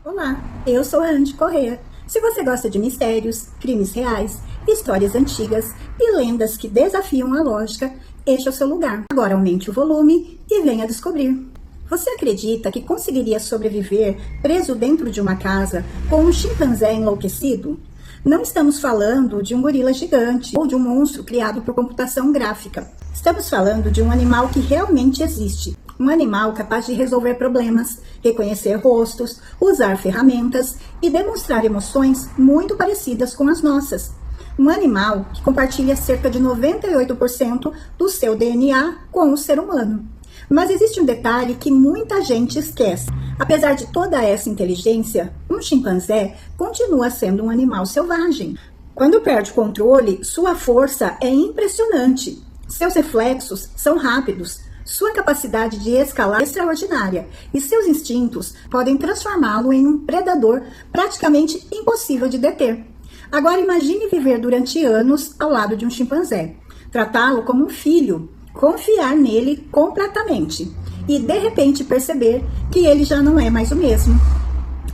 Olá, eu sou a Andy Corrêa. Se você gosta de mistérios, crimes reais, histórias antigas e lendas que desafiam a lógica, este é o seu lugar. Agora aumente o volume e venha descobrir. Você acredita que conseguiria sobreviver preso dentro de uma casa com um chimpanzé enlouquecido? Não estamos falando de um gorila gigante ou de um monstro criado por computação gráfica. Estamos falando de um animal que realmente existe. Um animal capaz de resolver problemas, reconhecer rostos, usar ferramentas e demonstrar emoções muito parecidas com as nossas. Um animal que compartilha cerca de 98% do seu DNA com o ser humano. Mas existe um detalhe que muita gente esquece. Apesar de toda essa inteligência, um chimpanzé continua sendo um animal selvagem. Quando perde o controle, sua força é impressionante. Seus reflexos são rápidos. Sua capacidade de escalar é extraordinária e seus instintos podem transformá-lo em um predador praticamente impossível de deter. Agora imagine viver durante anos ao lado de um chimpanzé, tratá-lo como um filho, confiar nele completamente e de repente perceber que ele já não é mais o mesmo.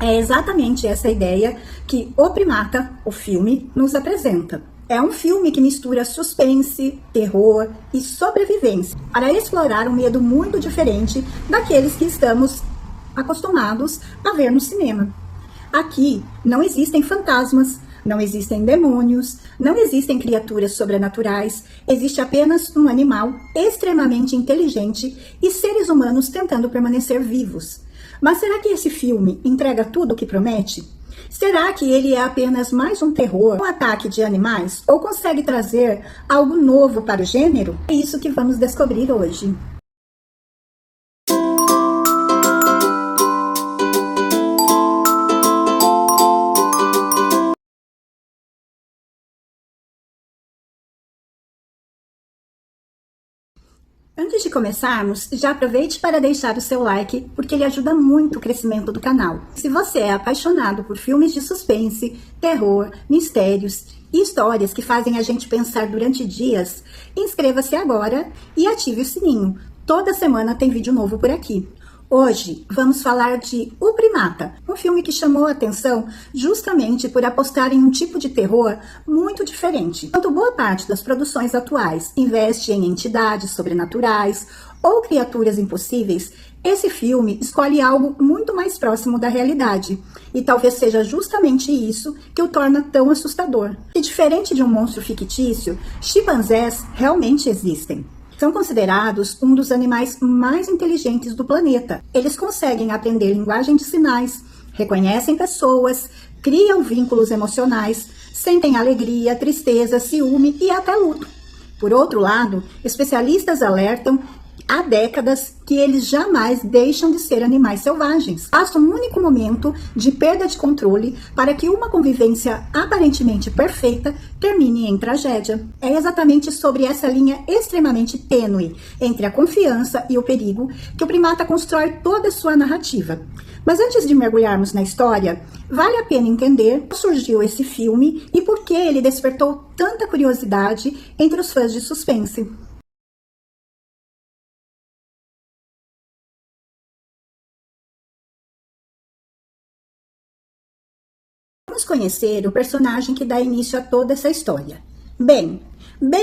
É exatamente essa ideia que O Primata, o filme, nos apresenta. É um filme que mistura suspense, terror e sobrevivência para explorar um medo muito diferente daqueles que estamos acostumados a ver no cinema. Aqui não existem fantasmas, não existem demônios, não existem criaturas sobrenaturais, existe apenas um animal extremamente inteligente e seres humanos tentando permanecer vivos. Mas será que esse filme entrega tudo o que promete? Será que ele é apenas mais um terror, um ataque de animais? Ou consegue trazer algo novo para o gênero? É isso que vamos descobrir hoje. Antes de começarmos, já aproveite para deixar o seu like, porque ele ajuda muito o crescimento do canal. Se você é apaixonado por filmes de suspense, terror, mistérios e histórias que fazem a gente pensar durante dias, inscreva-se agora e ative o sininho. Toda semana tem vídeo novo por aqui. Hoje vamos falar de O Primata, um filme que chamou a atenção justamente por apostar em um tipo de terror muito diferente. Enquanto boa parte das produções atuais investe em entidades sobrenaturais ou criaturas impossíveis, esse filme escolhe algo muito mais próximo da realidade. E talvez seja justamente isso que o torna tão assustador. E diferente de um monstro fictício, chimpanzés realmente existem. São considerados um dos animais mais inteligentes do planeta. Eles conseguem aprender linguagem de sinais, reconhecem pessoas, criam vínculos emocionais, sentem alegria, tristeza, ciúme e até luto. Por outro lado, especialistas alertam há décadas que eles jamais deixam de ser animais selvagens. Basta um único momento de perda de controle para que uma convivência aparentemente perfeita termine em tragédia. É exatamente sobre essa linha extremamente tênue entre a confiança e o perigo que o primata constrói toda a sua narrativa. Mas antes de mergulharmos na história, vale a pena entender como surgiu esse filme e por que ele despertou tanta curiosidade entre os fãs de suspense. Vamos conhecer o personagem que dá início a toda essa história. Ben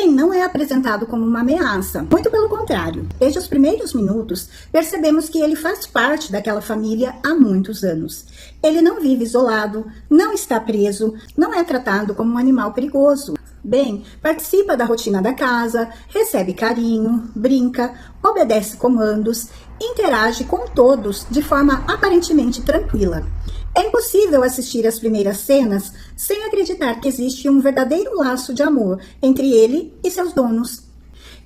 não é apresentado como uma ameaça, muito pelo contrário. Desde os primeiros minutos, percebemos que ele faz parte daquela família há muitos anos. Ele não vive isolado, não está preso, não é tratado como um animal perigoso. Ben participa da rotina da casa, recebe carinho, brinca, obedece comandos, interage com todos de forma aparentemente tranquila. É impossível assistir às primeiras cenas sem acreditar que existe um verdadeiro laço de amor entre ele e seus donos.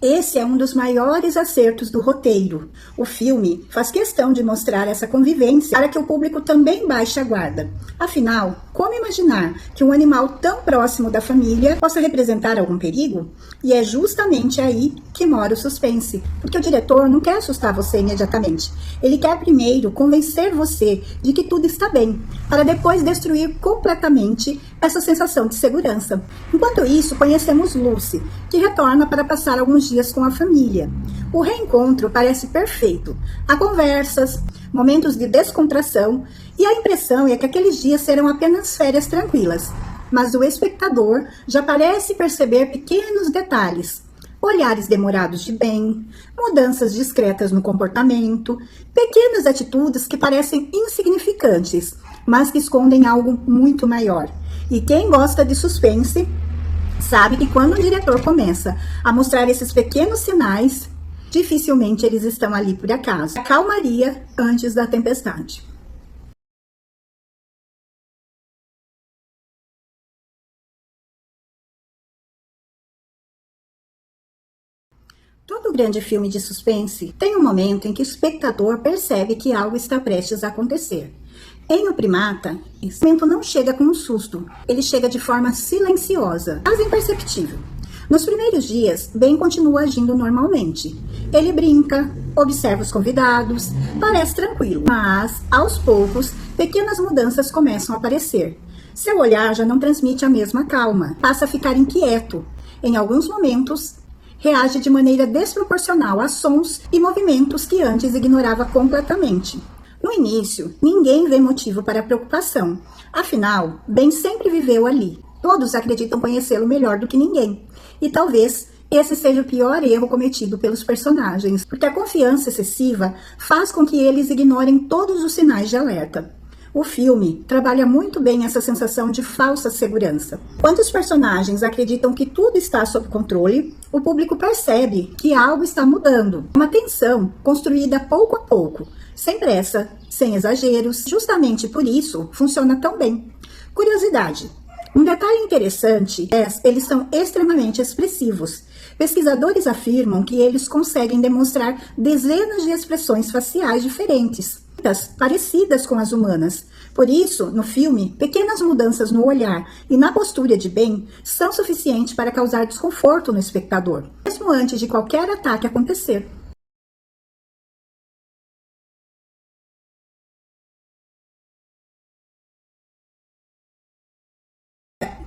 Esse é um dos maiores acertos do roteiro. O filme faz questão de mostrar essa convivência para que o público também baixe a guarda. Afinal, como imaginar que um animal tão próximo da família possa representar algum perigo? E é justamente aí que mora o suspense, porque o diretor não quer assustar você imediatamente. Ele quer primeiro convencer você de que tudo está bem, para depois destruir completamente essa sensação de segurança. Enquanto isso, conhecemos Lucy, que retorna para passar alguns alguns dias com a família. O reencontro parece perfeito. Há conversas, momentos de descontração e a impressão é que aqueles dias serão apenas férias tranquilas. Mas o espectador já parece perceber pequenos detalhes. Olhares demorados de bem, mudanças discretas no comportamento, pequenas atitudes que parecem insignificantes, mas que escondem algo muito maior. E quem gosta de suspense sabe que quando o diretor começa a mostrar esses pequenos sinais, dificilmente eles estão ali por acaso. A calmaria antes da tempestade. Todo grande filme de suspense tem um momento em que o espectador percebe que algo está prestes a acontecer. Em O Primata, esse momento não chega com um susto, ele chega de forma silenciosa, quase imperceptível. Nos primeiros dias, Ben continua agindo normalmente. Ele brinca, observa os convidados, parece tranquilo, mas, aos poucos, pequenas mudanças começam a aparecer. Seu olhar já não transmite a mesma calma, passa a ficar inquieto. Em alguns momentos, reage de maneira desproporcional a sons e movimentos que antes ignorava completamente. No início, ninguém vê motivo para preocupação. Afinal, Ben sempre viveu ali. Todos acreditam conhecê-lo melhor do que ninguém. E talvez esse seja o pior erro cometido pelos personagens, porque a confiança excessiva faz com que eles ignorem todos os sinais de alerta. O filme trabalha muito bem essa sensação de falsa segurança. Quando os personagens acreditam que tudo está sob controle, o público percebe que algo está mudando. Uma tensão construída pouco a pouco, sem pressa, sem exageros. Justamente por isso, funciona tão bem. Curiosidade. Um detalhe interessante é que eles são extremamente expressivos. Pesquisadores afirmam que eles conseguem demonstrar dezenas de expressões faciais diferentes, parecidas com as humanas. Por isso, no filme, pequenas mudanças no olhar e na postura de Ben são suficientes para causar desconforto no espectador, mesmo antes de qualquer ataque acontecer.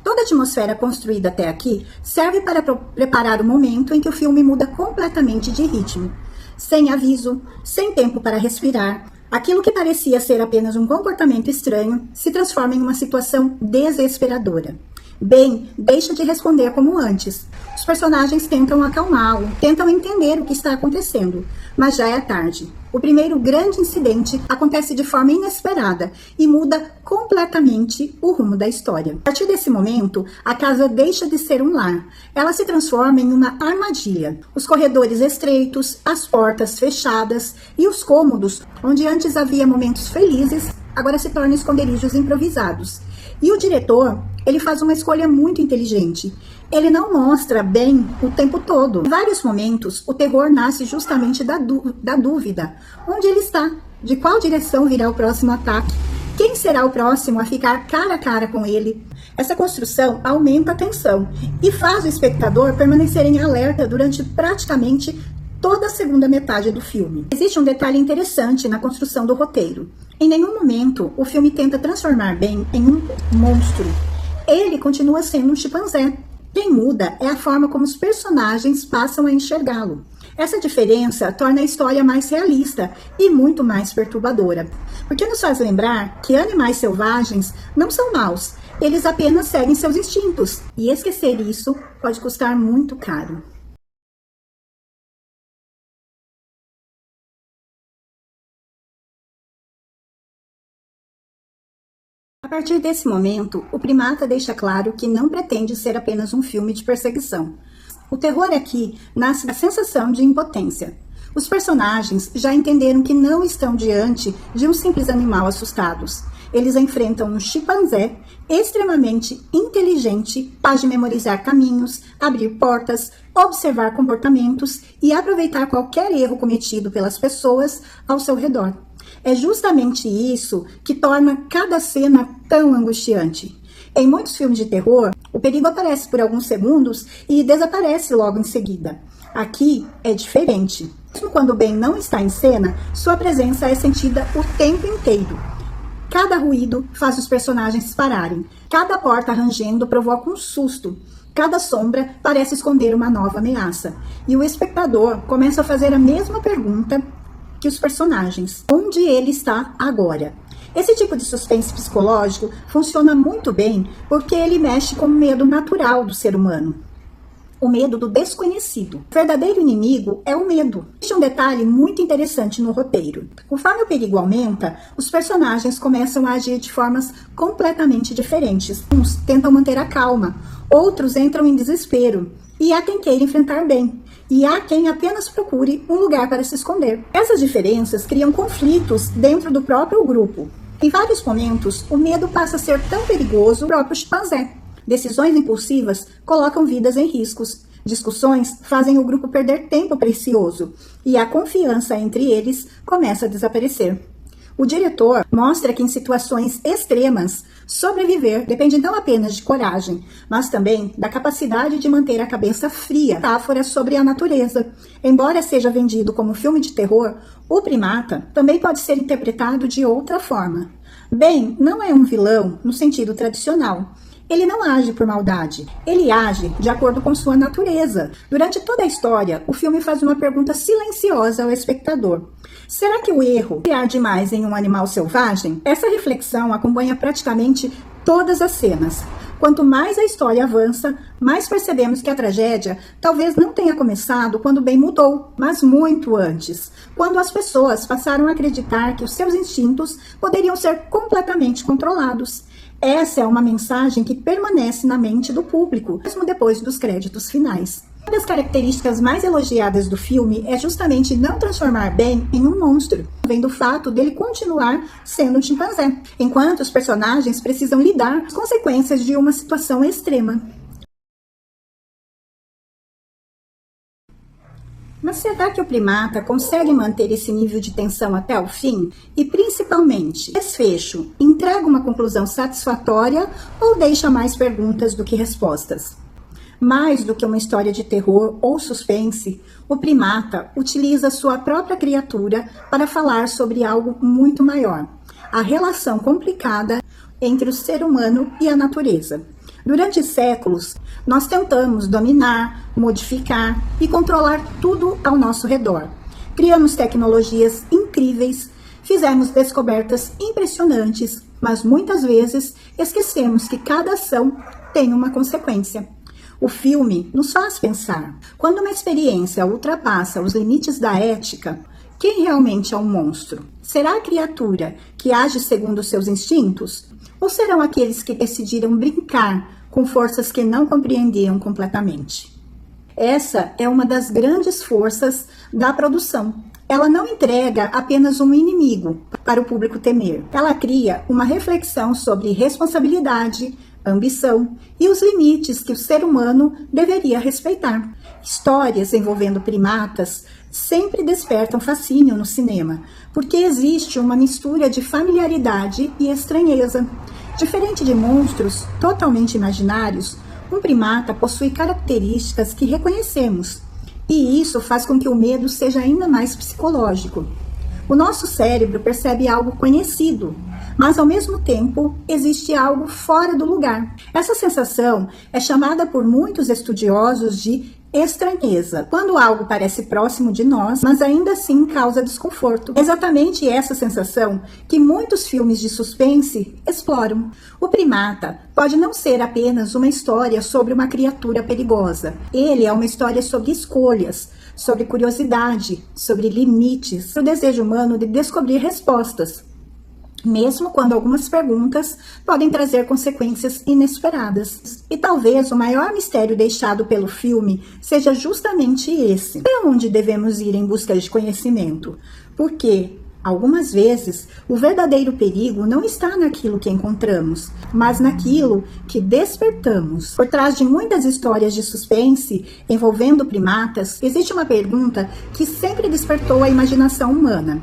Toda a atmosfera construída até aqui serve para preparar o momento em que o filme muda completamente de ritmo. Sem aviso, sem tempo para respirar, aquilo que parecia ser apenas um comportamento estranho se transforma em uma situação desesperadora. Ben deixa de responder como antes. Os personagens tentam acalmá-lo, tentam entender o que está acontecendo, mas já é tarde. O primeiro grande incidente acontece de forma inesperada e muda completamente o rumo da história. A partir desse momento, a casa deixa de ser um lar. Ela se transforma em uma armadilha. Os corredores estreitos, as portas fechadas e os cômodos, onde antes havia momentos felizes, agora se tornam esconderijos improvisados. E o diretor, ele faz uma escolha muito inteligente. Ele não mostra Ben o tempo todo. Em vários momentos, o terror nasce justamente da dúvida. Onde ele está? De qual direção virá o próximo ataque? Quem será o próximo a ficar cara a cara com ele? Essa construção aumenta a tensão e faz o espectador permanecer em alerta durante praticamente toda a segunda metade do filme. Existe um detalhe interessante na construção do roteiro. Em nenhum momento o filme tenta transformar Ben em um monstro. Ele continua sendo um chimpanzé. Quem muda é a forma como os personagens passam a enxergá-lo. Essa diferença torna a história mais realista e muito mais perturbadora, porque nos faz lembrar que animais selvagens não são maus, eles apenas seguem seus instintos, e esquecer isso pode custar muito caro. A partir desse momento, o Primata deixa claro que não pretende ser apenas um filme de perseguição. O terror aqui nasce da sensação de impotência. Os personagens já entenderam que não estão diante de um simples animal assustados. Eles enfrentam um chimpanzé extremamente inteligente, capaz de memorizar caminhos, abrir portas, observar comportamentos e aproveitar qualquer erro cometido pelas pessoas ao seu redor. É justamente isso que torna cada cena tão angustiante. Em muitos filmes de terror, o perigo aparece por alguns segundos e desaparece logo em seguida. Aqui é diferente. Mesmo quando o Ben não está em cena, sua presença é sentida o tempo inteiro. Cada ruído faz os personagens pararem. Cada porta rangendo provoca um susto. Cada sombra parece esconder uma nova ameaça, e o espectador começa a fazer a mesma pergunta que os personagens: onde ele está agora? Esse tipo de suspense psicológico funciona muito bem porque ele mexe com o medo natural do ser humano. O medo do desconhecido. O verdadeiro inimigo é o medo. Existe um detalhe muito interessante no roteiro. Conforme o perigo aumenta, os personagens começam a agir de formas completamente diferentes. Uns tentam manter a calma, outros entram em desespero, e há quem queira enfrentar bem, e há quem apenas procure um lugar para se esconder. Essas diferenças criam conflitos dentro do próprio grupo. Em vários momentos, o medo passa a ser tão perigoso o próprio chimpanzé. Decisões impulsivas colocam vidas em riscos. Discussões fazem o grupo perder tempo precioso e a confiança entre eles começa a desaparecer. O diretor mostra que em situações extremas, sobreviver depende não apenas de coragem, mas também da capacidade de manter a cabeça fria. Metáfora sobre a natureza. Embora seja vendido como filme de terror, o primata também pode ser interpretado de outra forma. Ben não é um vilão no sentido tradicional. Ele não age por maldade, ele age de acordo com sua natureza. Durante toda a história, o filme faz uma pergunta silenciosa ao espectador. Será que o erro é criar demais em um animal selvagem? Essa reflexão acompanha praticamente todas as cenas. Quanto mais a história avança, mais percebemos que a tragédia talvez não tenha começado quando Ben mudou, mas muito antes, quando as pessoas passaram a acreditar que os seus instintos poderiam ser completamente controlados. Essa é uma mensagem que permanece na mente do público, mesmo depois dos créditos finais. Uma das características mais elogiadas do filme é justamente não transformar Ben em um monstro, vem do fato dele continuar sendo um chimpanzé, enquanto os personagens precisam lidar com as consequências de uma situação extrema. Mas será que o primata consegue manter esse nível de tensão até o fim? E, principalmente, desfecho entrega uma conclusão satisfatória ou deixa mais perguntas do que respostas? Mais do que uma história de terror ou suspense, o primata utiliza sua própria criatura para falar sobre algo muito maior: a relação complicada entre o ser humano e a natureza. Durante séculos, nós tentamos dominar, modificar e controlar tudo ao nosso redor. Criamos tecnologias incríveis, fizemos descobertas impressionantes, mas muitas vezes esquecemos que cada ação tem uma consequência. O filme nos faz pensar: quando uma experiência ultrapassa os limites da ética, quem realmente é um monstro? Será a criatura que age segundo seus instintos? Ou serão aqueles que decidiram brincar com forças que não compreendiam completamente? Essa é uma das grandes forças da produção. Ela não entrega apenas um inimigo para o público temer. Ela cria uma reflexão sobre responsabilidade, ambição e os limites que o ser humano deveria respeitar. Histórias envolvendo primatas sempre despertam fascínio no cinema, porque existe uma mistura de familiaridade e estranheza. Diferente de monstros totalmente imaginários, um primata possui características que reconhecemos, e isso faz com que o medo seja ainda mais psicológico. O nosso cérebro percebe algo conhecido, mas ao mesmo tempo existe algo fora do lugar. Essa sensação é chamada por muitos estudiosos de estranheza, quando algo parece próximo de nós, mas ainda assim causa desconforto. É exatamente essa sensação que muitos filmes de suspense exploram. O primata pode não ser apenas uma história sobre uma criatura perigosa. Ele é uma história sobre escolhas, sobre curiosidade, sobre limites, sobre o desejo humano de descobrir respostas, mesmo quando algumas perguntas podem trazer consequências inesperadas. E talvez o maior mistério deixado pelo filme seja justamente esse: até onde devemos ir em busca de conhecimento? Porque algumas vezes o verdadeiro perigo não está naquilo que encontramos, mas naquilo que despertamos. Por trás de muitas histórias de suspense envolvendo primatas, existe uma pergunta que sempre despertou a imaginação humana: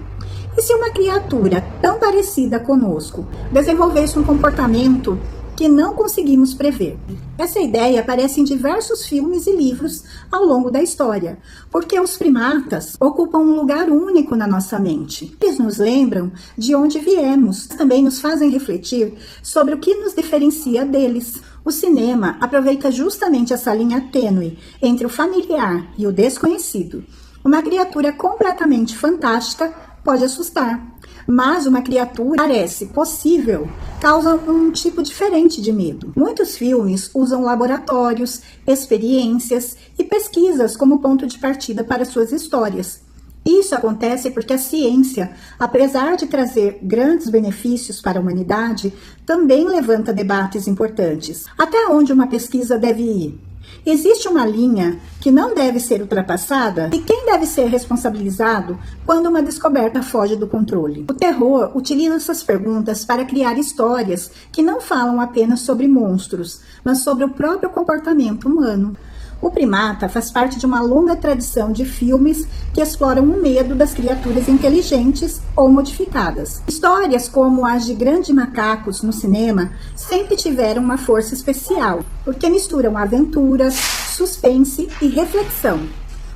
e se uma criatura tão parecida conosco desenvolvesse um comportamento que não conseguimos prever. Essa ideia aparece em diversos filmes e livros ao longo da história, porque os primatas ocupam um lugar único na nossa mente. Eles nos lembram de onde viemos, também nos fazem refletir sobre o que nos diferencia deles. O cinema aproveita justamente essa linha tênue entre o familiar e o desconhecido. Uma criatura completamente fantástica pode assustar, mas uma criatura parece possível causa um tipo diferente de medo. Muitos filmes usam laboratórios, experiências e pesquisas como ponto de partida para suas histórias. Isso acontece porque a ciência, apesar de trazer grandes benefícios para a humanidade, também levanta debates importantes. Até onde uma pesquisa deve ir? Existe uma linha que não deve ser ultrapassada? E quem deve ser responsabilizado quando uma descoberta foge do controle? O terror utiliza essas perguntas para criar histórias que não falam apenas sobre monstros, mas sobre o próprio comportamento humano. O Primata faz parte de uma longa tradição de filmes que exploram o medo das criaturas inteligentes ou modificadas. Histórias como as de Grandes Macacos no cinema sempre tiveram uma força especial, porque misturam aventura, suspense e reflexão.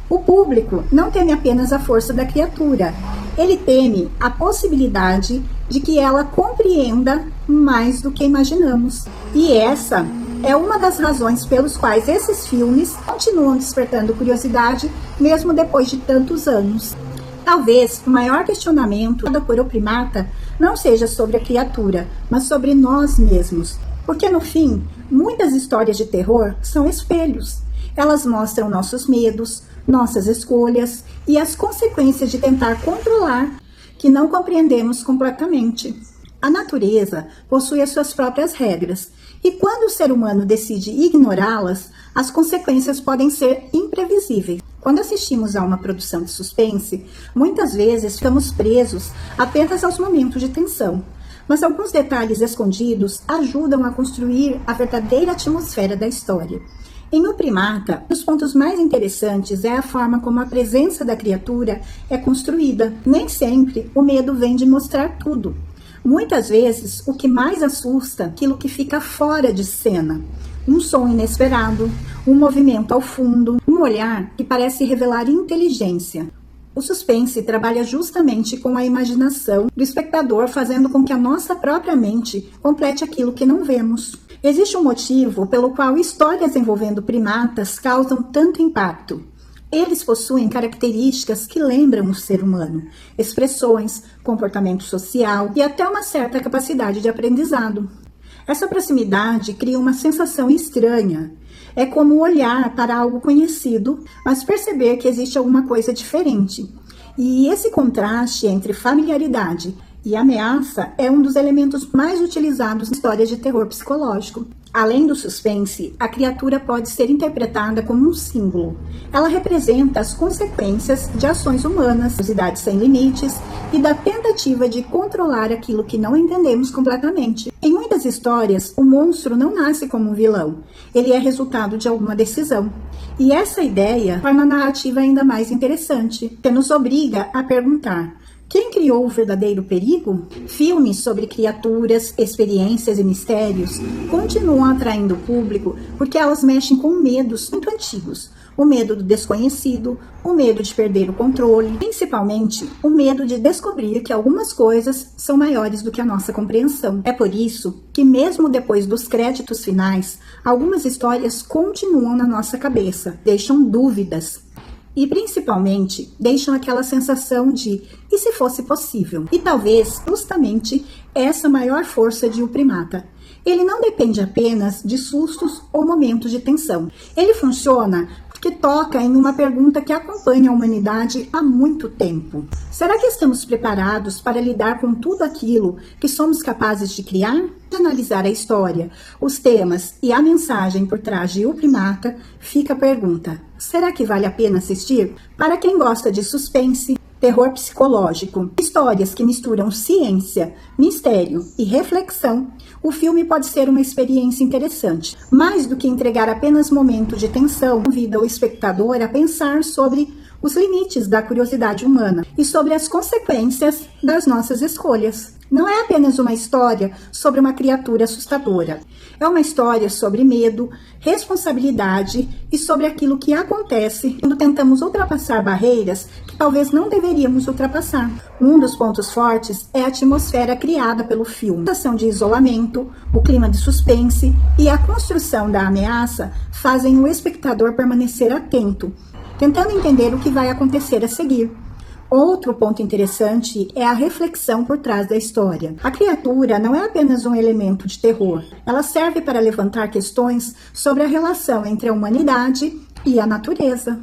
O público não teme apenas a força da criatura, ele teme a possibilidade de que ela compreenda mais do que imaginamos. E essa é uma das razões pelos quais esses filmes continuam despertando curiosidade, mesmo depois de tantos anos. Talvez o maior questionamento por O Primata não seja sobre a criatura, mas sobre nós mesmos. Porque no fim, muitas histórias de terror são espelhos. Elas mostram nossos medos, nossas escolhas e as consequências de tentar controlar que não compreendemos completamente. A natureza possui as suas próprias regras, e quando o ser humano decide ignorá-las, as consequências podem ser imprevisíveis. Quando assistimos a uma produção de suspense, muitas vezes ficamos presos apenas aos momentos de tensão, mas alguns detalhes escondidos ajudam a construir a verdadeira atmosfera da história. Em O Primata, um dos pontos mais interessantes é a forma como a presença da criatura é construída. Nem sempre o medo vem de mostrar tudo. Muitas vezes, o que mais assusta é aquilo que fica fora de cena. Um som inesperado, um movimento ao fundo, um olhar que parece revelar inteligência. O suspense trabalha justamente com a imaginação do espectador, fazendo com que a nossa própria mente complete aquilo que não vemos. Existe um motivo pelo qual histórias envolvendo primatas causam tanto impacto. Eles possuem características que lembram o ser humano, expressões, comportamento social e até uma certa capacidade de aprendizado. Essa proximidade cria uma sensação estranha. É como olhar para algo conhecido, mas perceber que existe alguma coisa diferente. E esse contraste entre familiaridade e ameaça é um dos elementos mais utilizados em histórias de terror psicológico. Além do suspense, a criatura pode ser interpretada como um símbolo. Ela representa as consequências de ações humanas, curiosidade sem limites e da tentativa de controlar aquilo que não entendemos completamente. Em muitas histórias, o monstro não nasce como um vilão. Ele é resultado de alguma decisão. E essa ideia torna a narrativa ainda mais interessante, que nos obriga a perguntar: quem criou o verdadeiro perigo? Filmes sobre criaturas, experiências e mistérios continuam atraindo o público porque elas mexem com medos muito antigos. O medo do desconhecido, o medo de perder o controle, principalmente o medo de descobrir que algumas coisas são maiores do que a nossa compreensão. É por isso que, mesmo depois dos créditos finais, algumas histórias continuam na nossa cabeça, deixam dúvidas. E principalmente deixam aquela sensação de e se fosse possível? E talvez justamente essa maior força de O Primata. Ele não depende apenas de sustos ou momentos de tensão. Ele funciona porque toca em uma pergunta que acompanha a humanidade há muito tempo. Será que estamos preparados para lidar com tudo aquilo que somos capazes de criar? De analisar a história, os temas e a mensagem por trás de O Primata, fica a pergunta: será que vale a pena assistir? Para quem gosta de suspense, terror psicológico, histórias que misturam ciência, mistério e reflexão, o filme pode ser uma experiência interessante. Mais do que entregar apenas momentos de tensão, convida o espectador a pensar sobre os limites da curiosidade humana e sobre as consequências das nossas escolhas. Não é apenas uma história sobre uma criatura assustadora. É uma história sobre medo, responsabilidade e sobre aquilo que acontece quando tentamos ultrapassar barreiras que talvez não deveríamos ultrapassar. Um dos pontos fortes é a atmosfera criada pelo filme. A sensação de isolamento, o clima de suspense e a construção da ameaça fazem o espectador permanecer atento, tentando entender o que vai acontecer a seguir. Outro ponto interessante é a reflexão por trás da história. A criatura não é apenas um elemento de terror. Ela serve para levantar questões sobre a relação entre a humanidade e a natureza.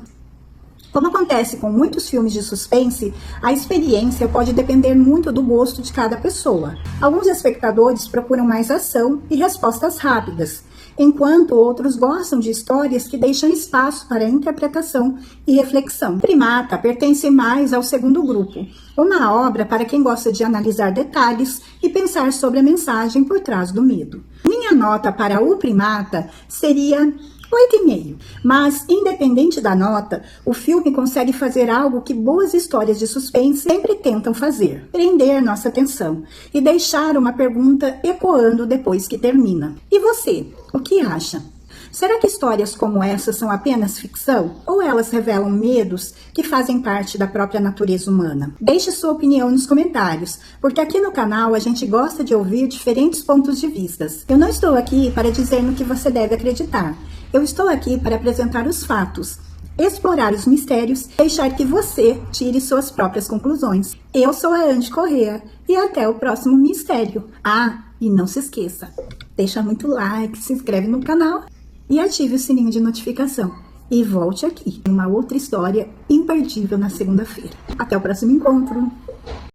Como acontece com muitos filmes de suspense, a experiência pode depender muito do gosto de cada pessoa. Alguns espectadores procuram mais ação e respostas rápidas, enquanto outros gostam de histórias que deixam espaço para interpretação e reflexão. Primata pertence mais ao segundo grupo, uma obra para quem gosta de analisar detalhes e pensar sobre a mensagem por trás do medo. Minha nota para O Primata seria 8,5. Mas, independente da nota, o filme consegue fazer algo que boas histórias de suspense sempre tentam fazer: prender nossa atenção e deixar uma pergunta ecoando depois que termina. E você, o que acha? Será que histórias como essa são apenas ficção? Ou elas revelam medos que fazem parte da própria natureza humana? Deixe sua opinião nos comentários, porque aqui no canal a gente gosta de ouvir diferentes pontos de vista. Eu não estou aqui para dizer no que você deve acreditar. Eu estou aqui para apresentar os fatos, explorar os mistérios e deixar que você tire suas próprias conclusões. Eu sou a Andy Correa e até o próximo mistério. Ah, e não se esqueça, deixa muito like, se inscreve no canal e ative o sininho de notificação. E volte aqui, uma outra história imperdível na segunda-feira. Até o próximo encontro!